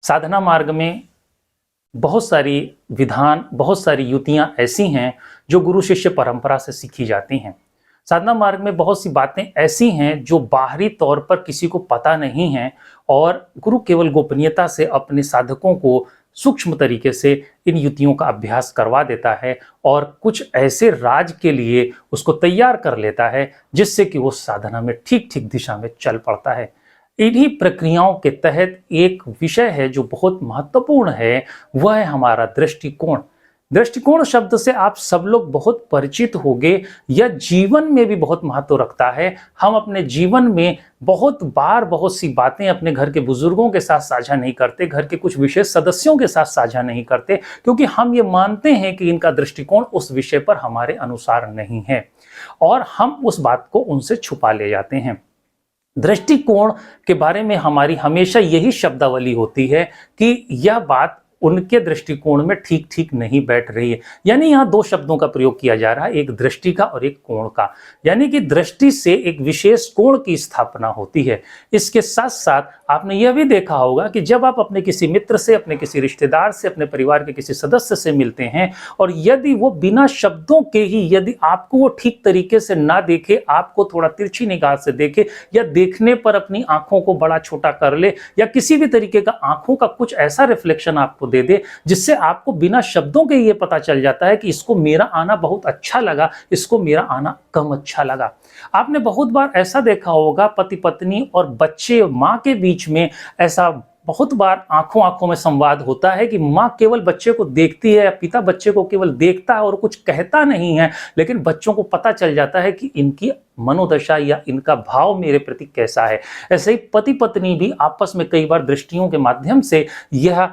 साधना मार्ग में बहुत सारी विधान, बहुत सारी युक्तियाँ ऐसी हैं जो गुरु शिष्य परंपरा से सीखी जाती हैं। साधना मार्ग में बहुत सी बातें ऐसी हैं जो बाहरी तौर पर किसी को पता नहीं है और गुरु केवल गोपनीयता से अपने साधकों को सूक्ष्म तरीके से इन युक्तियों का अभ्यास करवा देता है और कुछ ऐसे राज के लिए उसको तैयार कर लेता है जिससे कि वो साधना में ठीक ठीक दिशा में चल पड़ता है। इन्हीं प्रक्रियाओं के तहत एक विषय है जो बहुत महत्वपूर्ण है, वह है हमारा दृष्टिकोण। दृष्टिकोण शब्द से आप सब लोग बहुत परिचित होंगे। यह जीवन में भी बहुत महत्व रखता है। हम अपने जीवन में बहुत बार बहुत सी बातें अपने घर के बुजुर्गों के साथ साझा नहीं करते, घर के कुछ विशेष सदस्यों के साथ साझा नहीं करते, क्योंकि हम ये मानते हैं कि इनका दृष्टिकोण उस विषय पर हमारे अनुसार नहीं है और हम उस बात को उनसे छुपा ले जाते हैं। दृष्टिकोण के बारे में हमारी हमेशा यही शब्दावली होती है कि यह बात उनके दृष्टिकोण में ठीक ठीक नहीं बैठ रही है। यानी यहाँ दो शब्दों का प्रयोग किया जा रहा है, एक दृष्टि का और एक कोण का। यानी कि दृष्टि से एक विशेष कोण की स्थापना होती है। इसके साथ साथ आपने यह भी देखा होगा कि जब आप अपने किसी मित्र से, अपने किसी रिश्तेदार से, अपने परिवार के किसी सदस्य से मिलते हैं और यदि वो बिना शब्दों के ही यदि आपको वो ठीक तरीके से ना देखे, आपको थोड़ा तिरछी निगाह से देखे या देखने पर अपनी आंखों को बड़ा छोटा कर ले या किसी भी तरीके का आंखों का कुछ ऐसा रिफ्लेक्शन आपको दे दे जिससे आपको बिना शब्दों के ये पता चल जाता है कि इसको मेरा आना बहुत अच्छा लगा, इसको मेरा आना कम अच्छा लगा। आपने बहुत बार ऐसा देखा होगा, पति पत्नी और बच्चे माँ के बीच में ऐसा बहुत बार आंखों आंखों में संवाद होता है कि माँ केवल बच्चे को देखती है या पिता बच्चे को केवल देखता है और कुछ कहता नहीं है, लेकिन बच्चों को पता चल जाता है कि इनकी मनोदशा या इनका भाव मेरे प्रति कैसा है। ऐसे ही पति पत्नी भी आपस में कई बार दृष्टियों के माध्यम से यह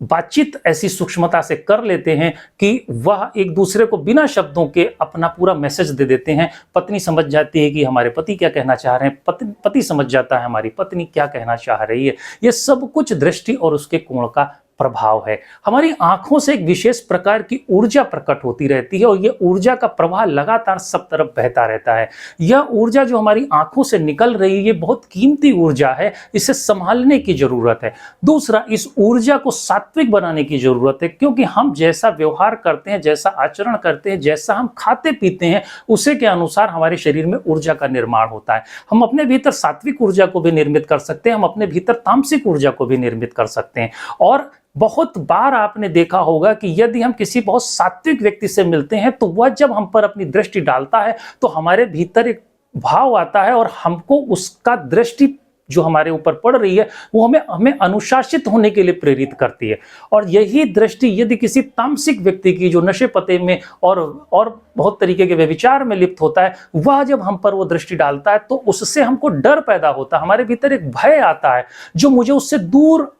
बातचीत ऐसी सूक्ष्मता से कर लेते हैं कि वह एक दूसरे को बिना शब्दों के अपना पूरा मैसेज दे देते हैं। पत्नी समझ जाती है कि हमारे पति क्या कहना चाह रहे हैं, पति समझ जाता है हमारी पत्नी क्या कहना चाह रही है। यह सब कुछ दृष्टि और उसके कोण का प्रभाव है। हमारी आंखों से एक विशेष प्रकार की ऊर्जा प्रकट होती रहती है और यह ऊर्जा का प्रवाह लगातार सब तरफ बहता रहता है। यह ऊर्जा जो हमारी आंखों से निकल रही है, ये बहुत कीमती ऊर्जा है, इसे संभालने की जरूरत है। दूसरा, इस ऊर्जा को सात्विक बनाने की जरूरत है, क्योंकि हम जैसा व्यवहार करते हैं, जैसा आचरण करते हैं, जैसा हम खाते पीते हैं, उसी के अनुसार हमारे शरीर में ऊर्जा का निर्माण होता है। हम अपने भीतर सात्विक ऊर्जा को भी निर्मित कर सकते हैं, हम अपने भीतर तामसिक ऊर्जा को भी निर्मित कर सकते हैं। और बहुत बार आपने देखा होगा कि यदि हम किसी बहुत सात्विक व्यक्ति से मिलते हैं तो वह जब हम पर अपनी दृष्टि डालता है तो हमारे भीतर एक भाव आता है और हमको उसका दृष्टि जो हमारे ऊपर पड़ रही है वो हमें अनुशासित होने के लिए प्रेरित करती है। और यही दृष्टि यदि किसी तामसिक व्यक्ति की जो नशे पते में और बहुत तरीके के व्यभिचार में लिप्त होता है, वह जब हम पर वो दृष्टि डालता है तो उससे हमको डर पैदा होता है, हमारे भीतर एक भय आता है जो मुझे उससे दूर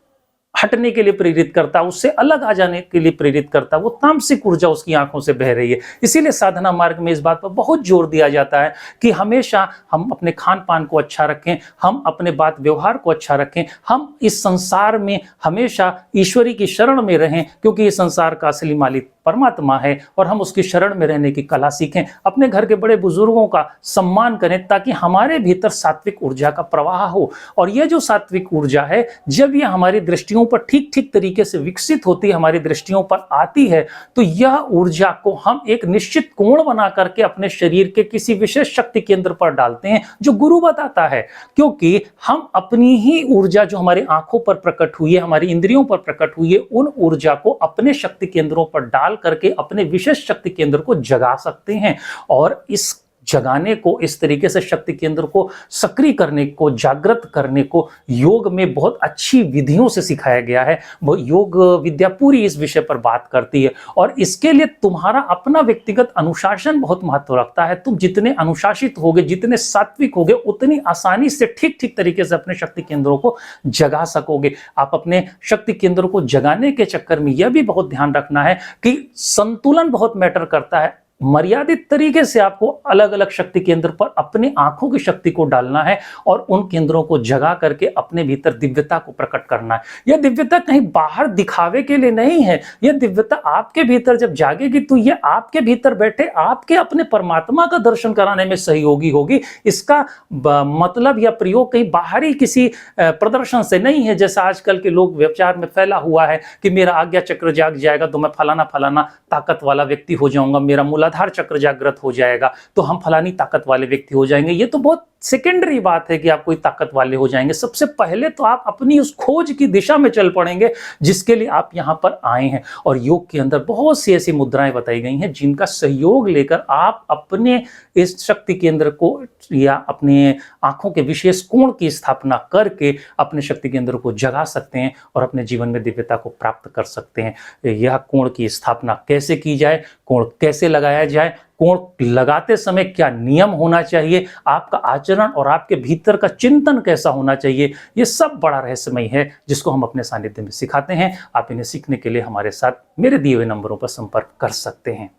हटने के लिए प्रेरित करता, उससे अलग आ जाने के लिए प्रेरित करता। वो तामसिक ऊर्जा उसकी आंखों से बह रही है। इसीलिए साधना मार्ग में इस बात पर बहुत जोर दिया जाता है कि हमेशा हम अपने खान पान को अच्छा रखें, हम अपने बात व्यवहार को अच्छा रखें, हम इस संसार में हमेशा ईश्वरी की शरण में रहें, क्योंकि ये संसार का असली मालिक परमात्मा है और हम उसकी शरण में रहने की कला सीखें। अपने घर के बड़े बुजुर्गों का सम्मान करें ताकि हमारे भीतर सात्विक ऊर्जा का प्रवाह हो। और यह जो सात्विक ऊर्जा है, जब यह हमारी दृष्टियों पर ठीक ठीक तरीके से विकसित होती है, हमारी दृष्टियों पर आती है, तो यह ऊर्जा को हम एक निश्चित कोण बना करके अपने शरीर के किसी विशेष शक्ति केंद्र पर डालते हैं जो गुरु बताता है। क्योंकि हम अपनी ही ऊर्जा जो हमारी आंखों पर प्रकट हुई है, हमारी इंद्रियों पर प्रकट हुई है, उन ऊर्जा को अपने शक्ति केंद्रों पर डाल करके अपने विशेष शक्ति केंद्र को जगा सकते हैं। और इस जगाने को, इस तरीके से शक्ति केंद्र को सक्रिय करने को, जागृत करने को योग में बहुत अच्छी विधियों से सिखाया गया है। वो योग विद्या पूरी इस विषय पर बात करती है और इसके लिए तुम्हारा अपना व्यक्तिगत अनुशासन बहुत महत्व रखता है। तुम जितने अनुशासित होगे, जितने सात्विक होगे, उतनी आसानी से ठीक ठीक तरीके से अपने शक्ति केंद्रों को जगा सकोगे। आप अपने शक्ति केंद्रों को जगाने के चक्कर में यह भी बहुत ध्यान रखना है कि संतुलन बहुत मैटर करता है। मर्यादित तरीके से आपको अलग अलग शक्ति केंद्र पर अपनी आंखों की शक्ति को डालना है और उन केंद्रों को जगा करके अपने भीतर दिव्यता को प्रकट करना है। यह दिव्यता कहीं बाहर दिखावे के लिए नहीं है, यह दिव्यता आपके भीतर जब जागेगी तो यह आपके भीतर बैठे आपके अपने परमात्मा का दर्शन कराने में सहयोगी होगी। इसका मतलब या प्रयोग कहीं बाहरी किसी प्रदर्शन से नहीं है, जैसा आजकल के लोग विचार में फैला हुआ है कि मेरा आज्ञा चक्र जाग जाएगा तो मैं फलाना फलाना ताकत वाला व्यक्ति हो जाऊंगा, मेरा मूलाधार चक्र जागृत हो जाएगा तो हम फलानी ताकत वाले व्यक्ति हो जाएंगे। ये तो बहुत सेकेंडरी बात है कि आप कोई ताकत वाले हो जाएंगे। सबसे पहले तो आप अपनी उस खोज की दिशा में चल पड़ेंगे जिसके लिए आप यहां पर आए हैं। और योग के अंदर बहुत सी ऐसी मुद्राएं बताई गई हैं जिनका सहयोग लेकर आप अपने इस शक्ति केंद्र को या अपने आंखों के विशेष कोण की स्थापना करके अपने शक्ति केंद्र को जगा सकते हैं और अपने जीवन में दिव्यता को प्राप्त कर सकते हैं। यह कोण की स्थापना कैसे की जाए, कोण कैसे लगाया जाए, कोण लगाते समय क्या नियम होना चाहिए, आपका आचरण और आपके भीतर का चिंतन कैसा होना चाहिए, ये सब बड़ा रहस्यमय है जिसको हम अपने सानिध्य में सिखाते हैं। आप इन्हें सीखने के लिए हमारे साथ मेरे दिए हुए नंबरों पर संपर्क कर सकते हैं।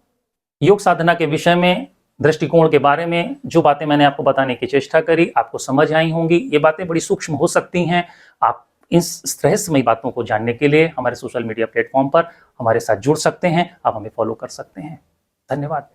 योग साधना के विषय में, दृष्टिकोण के बारे में जो बातें मैंने आपको बताने की चेष्टा करी आपको समझ आई होंगी। ये बातें बड़ी सूक्ष्म हो सकती हैं। आप इस रहस्यमयी बातों को जानने के लिए हमारे सोशल मीडिया प्लेटफॉर्म पर हमारे साथ जुड़ सकते हैं, आप हमें फॉलो कर सकते हैं। धन्यवाद।